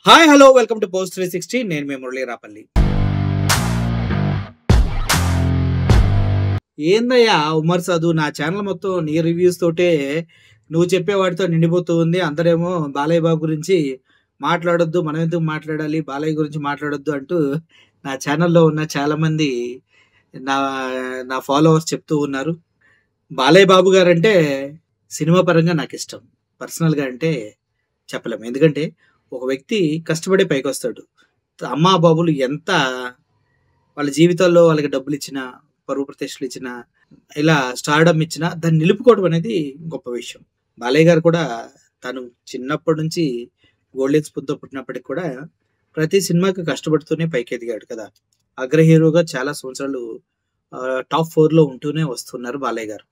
Hi hello welcome to post 360. నేను మీ మురళీ రాపల్లి. ఏందయ్యా ఉమర్ సదు, నా ఛానల్ మొత్తం నీ రివ్యూస్ తోటే నువ్వు చెప్పే వాటితో నిండిపోతూ ఉంది. అందరేమో బాలయ్య బాబు గురించి మాట్లాడొద్దు, మనం ఎందుకు మాట్లాడాలి, బాలయ్య గురించి మాట్లాడొద్దు అంటూ నా ఛానల్లో ఉన్న చాలా మంది నా నా ఫాలోవర్స్ చెప్తూ ఉన్నారు. బాలయ్య బాబు గారంటే సినిమా పరంగా నాకు ఇష్టం, పర్సనల్గా అంటే చెప్పలేము. ఎందుకంటే ఒక వ్యక్తి కష్టపడి పైకొస్తాడు. అమ్మా బాబులు ఎంత వాళ్ళ జీవితాల్లో వాళ్ళకి డబ్బులు ఇచ్చినా, పరువు ప్రతిష్టలు ఇచ్చినా, ఇలా స్టార్డమ్ ఇచ్చినా దాన్ని నిలుపుకోవడం అనేది గొప్ప విషయం. బాలయ్య గారు కూడా తను చిన్నప్పటి నుంచి గోల్డెన్ స్పూన్తో పుట్టినప్పటికి కూడా ప్రతి సినిమాకి కష్టపడుతూనే పైకి ఎదిగాడు కదా. అగ్ర హీరోగా చాలా సంవత్సరాలు టాప్ 4లో ఉంటూనే వస్తున్నారు బాలయ్య గారు.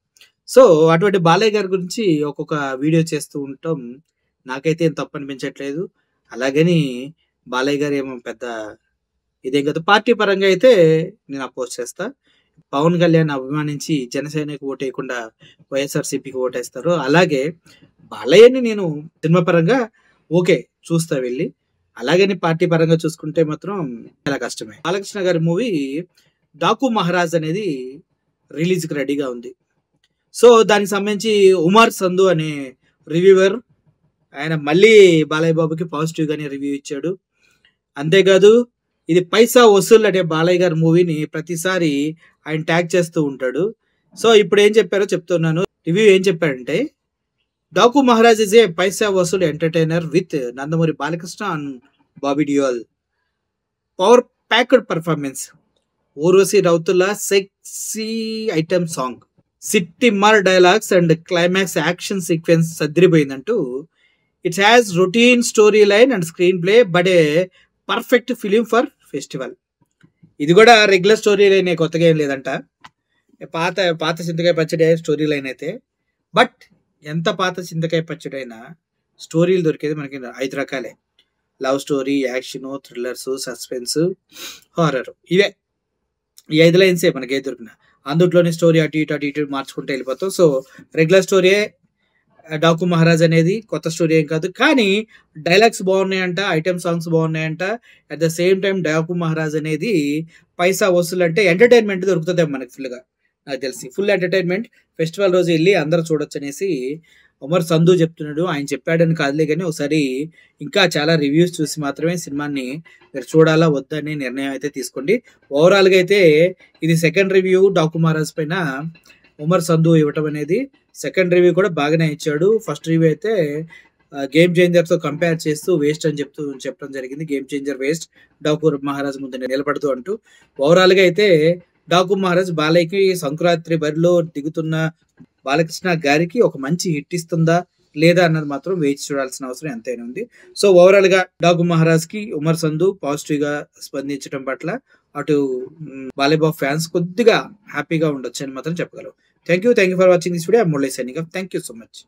సో అటువంటి బాలయ్య గారి గురించి ఒక్కొక్క వీడియో చేస్తూ ఉంటాం. నాకైతే ఏం తప్పు అనిపించట్లేదు. అలాగని బాలయ్య గారు ఏమో పెద్ద ఇదేం కదా. పార్టీ పరంగా అయితే నేను అపోజ్ చేస్తా. పవన్ కళ్యాణ్ అభిమానించి జనసేనకి ఓటేయకుండా వైఎస్ఆర్సీపీకి ఓటేస్తారు. అలాగే బాలయ్యని నేను సినిమా పరంగా ఓకే చూస్తా వెళ్ళి. అలాగని పార్టీ పరంగా చూసుకుంటే మాత్రం చాలా కష్టమే. బాలకృష్ణ గారి మూవీ డాకు మహారాజ్ అనేది రిలీజ్కి రెడీగా ఉంది. సో దానికి సంబంధించి ఉమర్ సంధు అనే రివ్యూవర్ ఆయన మళ్ళీ బాలయ్య బాబుకి పాజిటివ్గానే రివ్యూ ఇచ్చాడు. అంతేకాదు ఇది పైసా వసూల్ అనే బాలయ్య గారి మూవీని ప్రతిసారి ఆయన ట్యాగ్ చేస్తూ ఉంటాడు. సో ఇప్పుడు ఏం చెప్పారో చెప్తున్నాను. రివ్యూ ఏం చెప్పాడంటే, Daaku Maharaj is a paisa vasool entertainer with Nandamuri Balakrishna and Bobby Deol. Power packed performance, Urvashi Rautela sexy item song, seetimaar dialogues and climax action sequence సద్దిరిపోయిందంటూ it's has routine story line and screenplay but a perfect film for festival. ఇది కూడా regular story line, కొత్తగా ఏం లేదంట. పాత పాత చింతకాయ పచ్చడి స్టోరీ లైన్ అయితే, బట్ ఎంత పాత చింతకాయ పచ్చడి అయినా స్టోరీలు దొరికేది మనకి 5 రకాలే. Love story, action, thrillers, suspense, horror. ఇవే ఈ 5 లైన్సే మనకి ఏ దొరికినా. అందులోని స్టోరీ అటు ఇటు మార్చుకుంటూ వెళ్ళిపోతాం. సో రెగ్యులర్ స్టోరీయే డాకు మహారాజ్ అనేది, కొత్త స్టోరీ ఏం కాదు. కానీ డైలాగ్స్ బాగున్నాయంట, ఐటమ్ సాంగ్స్ బాగున్నాయంట. At the same time Daaku Maharaj అనేది పైసా వసూలు అంటే ఎంటర్టైన్మెంట్ దొరుకుతుంది మనకి ఫుల్గా. నాకు తెలిసి ఫుల్ ఎంటర్టైన్మెంట్. ఫెస్టివల్ రోజు వెళ్ళి అందరూ చూడొచ్చు అనేసి ఉమర్ సంధు చెప్తున్నాడు. ఆయన చెప్పాడని కాదులే కానీ ఒకసారి ఇంకా చాలా రివ్యూస్ చూసి మాత్రమే సినిమాని మీరు చూడాలా వద్దని నిర్ణయం అయితే తీసుకోండి. ఓవరాల్గా అయితే ఇది సెకండ్ రివ్యూ డాకు మహారాజ్ పైన ఉమర్ సంధు ఇవ్వటం అనేది. సెకండ్ రివ్యూ కూడా బాగానే ఇచ్చాడు. ఫస్ట్ రివ్యూ అయితే గేమ్ చేంజర్తో కంపేర్ చేస్తూ వేస్ట్ అని చెప్పడం జరిగింది. Game changer waste, Daaku Maharaj ముందు నిలబడుతూ అంటూ. ఓవరాల్గా అయితే డాకు మహారాజ్ బాలయ్యకి సంక్రాంతి బరిలో దిగుతున్న బాలకృష్ణ గారికి ఒక మంచి హిట్ ఇస్తుందా లేదా అన్నది మాత్రం వేచి చూడాల్సిన అవసరం ఎంతైనా ఉంది. సో ఓవరాల్గా డాకు మహారాజ్కి ఉమర్ సంధు పాజిటివ్గా స్పందించడం పట్ల అటు బాలయ్య బాబు ఫ్యాన్స్ కొద్దిగా హ్యాపీగా ఉండొచ్చు అని మాత్రం చెప్పగలరు. Thank you for watching this video. I am Murali signing off. Thank you so much.